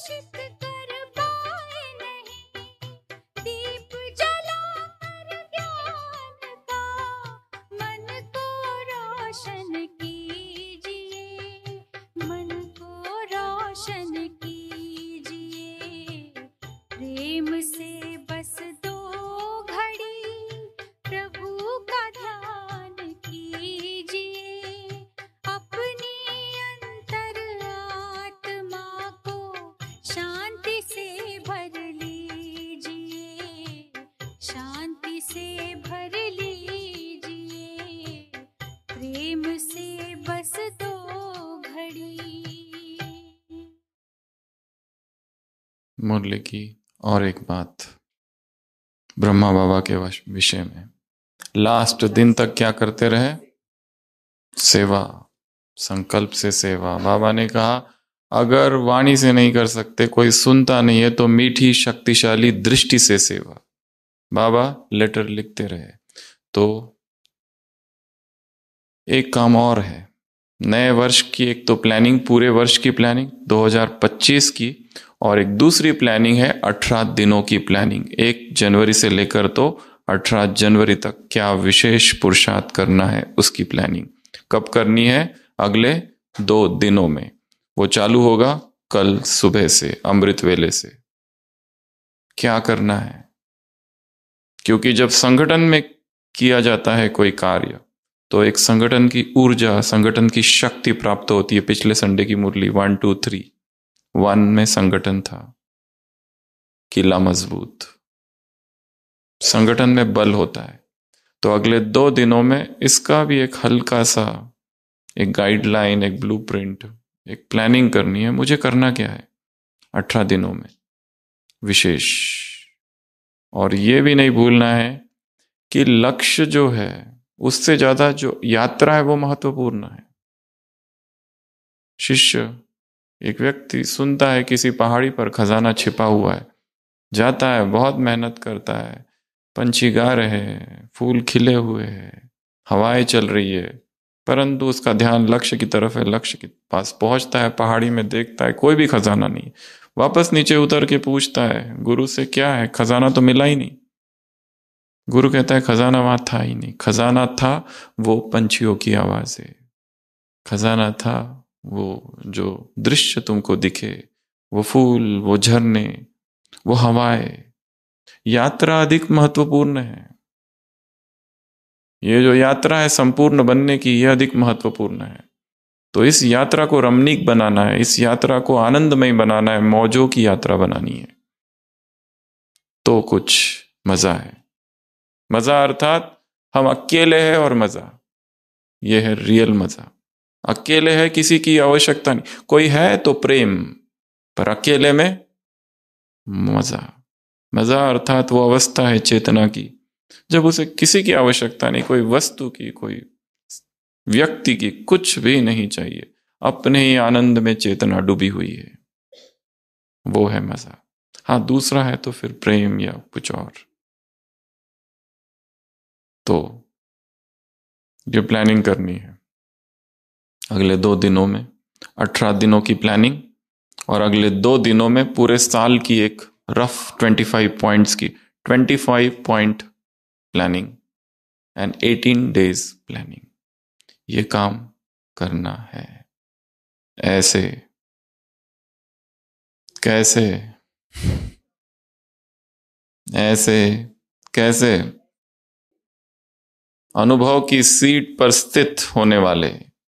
प्रकाशित कर पाए नहीं, दीप जलाकर ज्ञान का मन को रोशन कीजिए, मन को रोशन कीजिए। प्रेम से बस दो घड़ी प्रभु का ध्यान कीजिए, अपनी अंतर आत्मा को शांति से भर लीजिए, शांति से भर लीजिए। प्रेम से बस दो घड़ी। मुरली की और एक बात ब्रह्मा बाबा के विषय में, लास्ट दिन तक क्या करते रहे? सेवा, संकल्प से सेवा। बाबा ने कहा अगर वाणी से नहीं कर सकते, कोई सुनता नहीं है, तो मीठी शक्तिशाली दृष्टि से सेवा। बाबा लेटर लिखते रहे। तो एक काम और है, नए वर्ष की एक तो प्लानिंग, पूरे वर्ष की प्लानिंग 2025 की, और एक दूसरी प्लानिंग है 18 दिनों की प्लानिंग। 1 जनवरी से लेकर तो 18 जनवरी तक क्या विशेष पुरुषार्थ करना है, उसकी प्लानिंग कब करनी है? अगले 2 दिनों में। वो चालू होगा कल सुबह से, अमृत वेले से। क्या करना है? क्योंकि जब संगठन में किया जाता है कोई कार्य, तो एक संगठन की ऊर्जा, संगठन की शक्ति प्राप्त होती है। पिछले संडे की मुरली 1 2 3 1 में संगठन था, किला मजबूत, संगठन में बल होता है। तो अगले 2 दिनों में इसका भी एक हल्का सा एक गाइडलाइन, एक ब्लूप्रिंट, एक प्लानिंग करनी है। मुझे करना क्या है 18 दिनों में विशेष। और ये भी नहीं भूलना है कि लक्ष्य जो है उससे ज्यादा जो यात्रा है वो महत्वपूर्ण है। शिष्य, एक व्यक्ति सुनता है किसी पहाड़ी पर खजाना छिपा हुआ है, जाता है, बहुत मेहनत करता है, पंछी गा रहे हैं, फूल खिले हुए हैं, हवाएं चल रही है, परंतु उसका ध्यान लक्ष्य की तरफ है। लक्ष्य के पास पहुंचता है, पहाड़ी में देखता है कोई भी खजाना नहीं, वापस नीचे उतर के पूछता है गुरु से, क्या है, खजाना तो मिला ही नहीं। गुरु कहता है खजाना वहां था ही नहीं। खजाना था वो पंछियों की आवाजें, खजाना था वो जो दृश्य तुमको दिखे, वो फूल, वो झरने, वो हवाएं। यात्रा अधिक महत्वपूर्ण है। ये जो यात्रा है संपूर्ण बनने की, यह अधिक महत्वपूर्ण है। तो इस यात्रा को रमणीक बनाना है, इस यात्रा को आनंदमय बनाना है, मौजों की यात्रा बनानी है। तो कुछ मजा है। मजा अर्थात हम अकेले हैं और मजा, यह है रियल मजा। अकेले है, किसी की आवश्यकता नहीं, कोई है तो प्रेम, पर अकेले में मजा। मजा अर्थात वो अवस्था है चेतना की जब उसे किसी की आवश्यकता नहीं, कोई वस्तु की, कोई व्यक्ति की, कुछ भी नहीं चाहिए, अपने ही आनंद में चेतना डूबी हुई है, वो है मजा। हाँ, दूसरा है तो फिर प्रेम या कुछ और। तो ये प्लानिंग करनी है अगले 2 दिनों में, 18 दिनों की प्लानिंग, और अगले 2 दिनों में पूरे साल की एक रफ 25 पॉइंट्स की 25 point planning and 18 days planning. ये काम करना है। ऐसे कैसे? ऐसे कैसे? अनुभव की सीट पर स्थित होने वाले,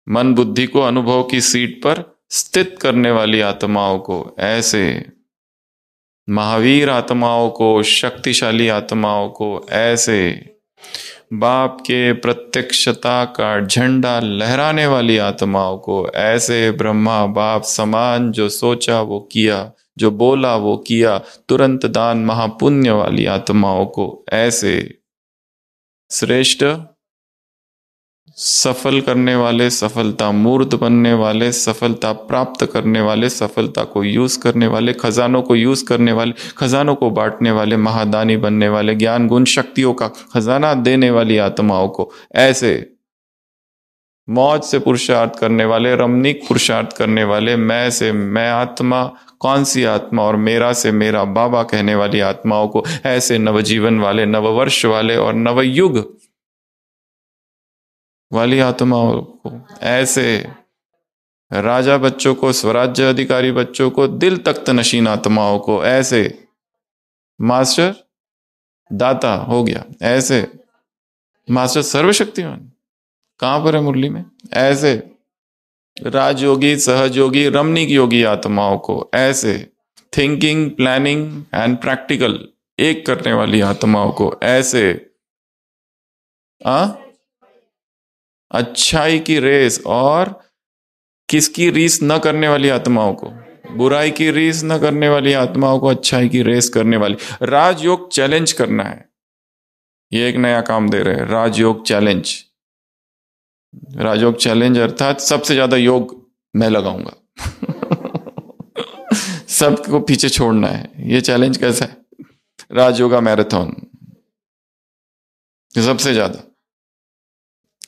मन बुद्धि को अनुभव की सीट पर स्थित करने वाली आत्माओं को, ऐसे महावीर आत्माओं को, शक्तिशाली आत्माओं को, ऐसे बाप के प्रत्यक्षता का झंडा लहराने वाली आत्माओं को, ऐसे ब्रह्मा बाप समान जो सोचा वो किया, जो बोला वो किया, तुरंत दान महापुण्य वाली आत्माओं को, ऐसे श्रेष्ठ सफल करने वाले, सफलता मूर्त बनने वाले, सफलता प्राप्त करने वाले, सफलता को यूज करने वाले, खजानों को यूज करने वाले, खजानों को बांटने वाले, महादानी बनने वाले, ज्ञान गुण शक्तियों का खजाना देने वाली आत्माओं को, ऐसे मौज से पुरुषार्थ करने वाले, रमणीक पुरुषार्थ करने वाले, मैं से मैं आत्मा, कौन सी आत्मा, और मेरा से मेरा बाबा कहने वाली आत्माओं को, ऐसे नवजीवन वाले, नववर्ष वाले और नवयुग वाली आत्माओं को, ऐसे राजा बच्चों को, स्वराज्य अधिकारी बच्चों को, दिल तख्त नशीन आत्माओं को, ऐसे मास्टर दाता हो गया, ऐसे मास्टर सर्वशक्तिमान कहां पर है मुरली में, ऐसे राजयोगी, सहजयोगी, रमणीक योगी आत्माओं को, ऐसे थिंकिंग, प्लानिंग एंड प्रैक्टिकल एक करने वाली आत्माओं को, ऐसे अच्छाई की रेस और किसकी रीस न करने वाली आत्माओं को, बुराई की रीस न करने वाली आत्माओं को अच्छाई की रेस करने वाली। राजयोग चैलेंज करना है, ये एक नया काम दे रहे हैं, राजयोग चैलेंज। राजयोग चैलेंज अर्थात सबसे ज्यादा योग मैं लगाऊंगा सबको पीछे छोड़ना है। ये चैलेंज कैसा है? राजयोगा मैराथन, सबसे ज्यादा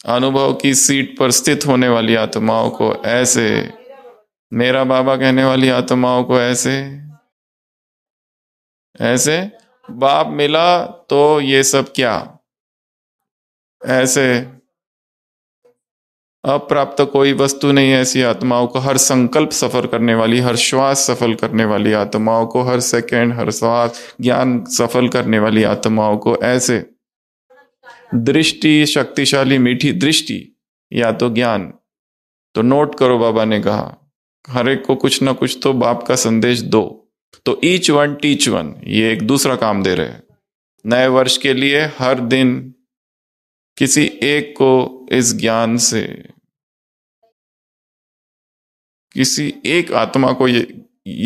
अनुभव की सीट पर स्थित होने वाली आत्माओं को, ऐसे मेरा बाबा कहने वाली आत्माओं को, ऐसे ऐसे बाप मिला तो ये सब क्या, ऐसे अप्राप्त कोई वस्तु नहीं है ऐसी आत्माओं को, हर संकल्प सफल करने वाली, हर श्वास सफल करने वाली आत्माओं को, हर सेकंड, हर श्वास ज्ञान सफल करने वाली आत्माओं को, ऐसे दृष्टि, शक्तिशाली मीठी दृष्टि या तो ज्ञान। तो नोट करो, बाबा ने कहा हर एक को कुछ ना कुछ तो बाप का संदेश दो। तो ईच वन टीच वन, ये एक दूसरा काम दे रहे हैं। नए वर्ष के लिए हर दिन किसी एक को इस ज्ञान से, किसी एक आत्मा को ये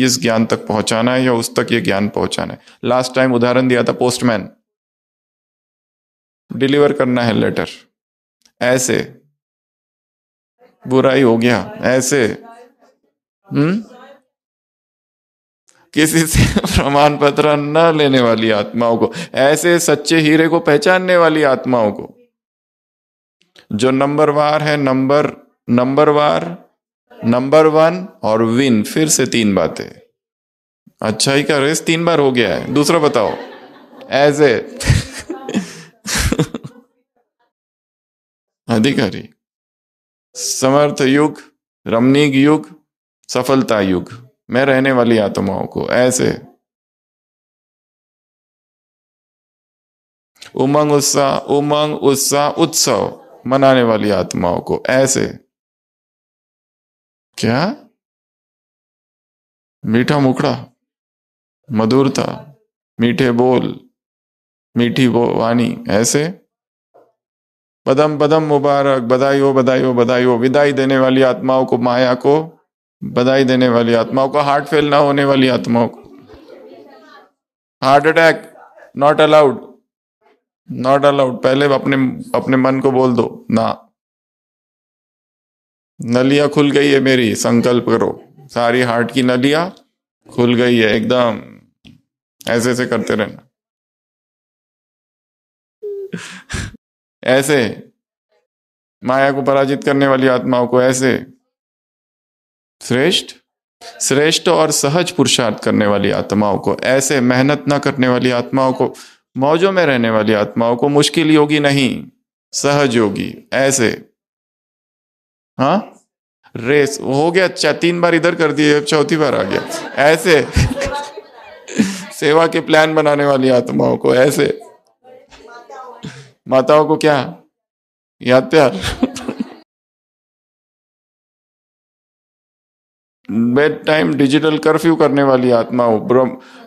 इस ज्ञान तक पहुंचाना है या उस तक ये ज्ञान पहुंचाना है। लास्ट टाइम उदाहरण दिया था पोस्टमैन, डिलीवर करना है लेटर, ऐसे बुराई हो गया, ऐसे किसी से प्रमाण पत्र न लेने वाली आत्माओं को, ऐसे सच्चे हीरे को पहचानने वाली आत्माओं को, जो नंबरवार है, नंबरवार, नंबर वन और विन। फिर से 3 बातें, अच्छाई का रेस 3 बार हो गया है। दूसरा बताओ, ऐसे अधिकारी, समर्थ युग, रमणीक युग, सफलता युग में रहने वाली आत्माओं को, ऐसे उमंग उत्साह उत्सव मनाने वाली आत्माओं को, ऐसे क्या मीठा मुखड़ा, मधुरता, मीठे बोल, मीठी वाणी, ऐसे पदम पदम मुबारक, बधाई हो, बधाई हो, बधाई हो, विदाई देने वाली आत्माओं को, माया को बधाई देने वाली आत्माओं को, हार्ट फेल ना होने वाली आत्माओं को, heart attack not allowed, not allowed. पहले अपने मन को बोल दो ना, नलियां खुल गई है मेरी, संकल्प करो सारी हार्ट की नलियां खुल गई है एकदम, ऐसे ऐसे करते रहना। ऐसे माया को पराजित करने वाली आत्माओं को, ऐसे श्रेष्ठ और सहज पुरुषार्थ करने वाली आत्माओं को, ऐसे मेहनत ना करने वाली आत्माओं को, मौजों में रहने वाली आत्माओं को, मुश्किल योगी नहीं सहज योगी, ऐसे रेस हो गया। 3 बार इधर कर दिए, अब 4थी बार आ गया, ऐसे सेवा के प्लान बनाने वाली आत्माओं को, ऐसे माताओं को क्या याद प्यार बेड टाइम डिजिटल कर्फ्यू करने वाली आत्माओं,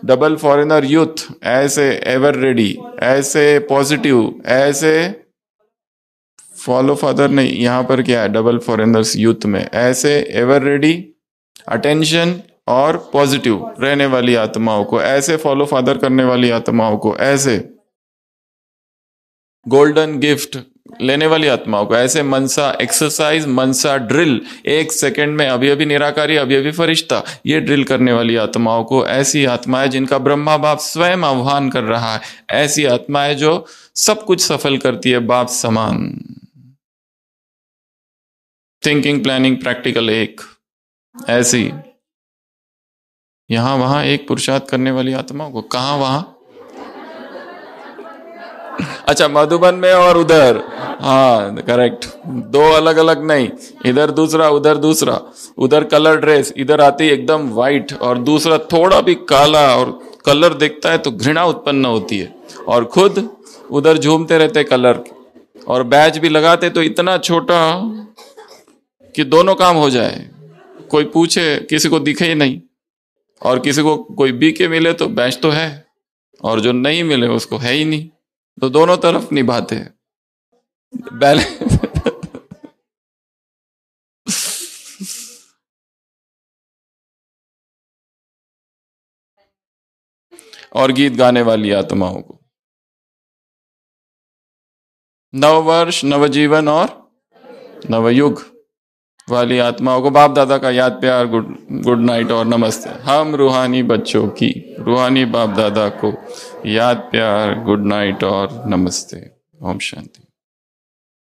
डबल फॉरेनर यूथ, ऐसे एवर रेडी, ऐसे पॉजिटिव, ऐसे फॉलो फादर नहीं, यहां पर क्या है डबल फॉरेनर्स यूथ में, ऐसे एवर रेडी, अटेंशन और पॉजिटिव रहने वाली आत्माओं को, ऐसे फॉलो फादर करने वाली आत्माओं को, ऐसे गोल्डन गिफ्ट लेने वाली आत्माओं को, ऐसे मनसा एक्सरसाइज, मनसा ड्रिल, 1 सेकंड में अभी अभी निराकारी, अभी अभी फरिश्ता, ये ड्रिल करने वाली आत्माओं को, ऐसी आत्माएं जिनका ब्रह्मा बाप स्वयं आह्वान कर रहा है, ऐसी आत्माएं जो सब कुछ सफल करती है बाप समान। थिंकिंग, प्लानिंग, प्रैक्टिकल एक, ऐसी यहां वहां एक पुरुषार्थ करने वाली आत्माओं को कहां वहां, अच्छा मधुबन में और उधर, हाँ करेक्ट, दो अलग अलग नहीं, इधर दूसरा उधर दूसरा, उधर कलर ड्रेस, इधर आती एकदम वाइट, और दूसरा थोड़ा भी काला, और कलर देखता है तो घृणा उत्पन्न होती है, और खुद उधर झूमते रहते कलर, और बैच भी लगाते तो इतना छोटा कि दोनों काम हो जाए, कोई पूछे किसी को दिखे ही नहीं, और किसी को कोई बीके मिले तो बैच तो है, और जो नहीं मिले उसको है ही नहीं, तो दोनों तरफ निभाते हैं बैलेंस। और गीत गाने वाली आत्माओं को नववर्ष, नवजीवन और नवयुग वाली आत्माओं को बाप दादा का याद, प्यार, गुड नाइट और नमस्ते। हम रूहानी बच्चों की रूहानी बाप दादा को याद, प्यार, गुड नाइट और नमस्ते। ओम शांति।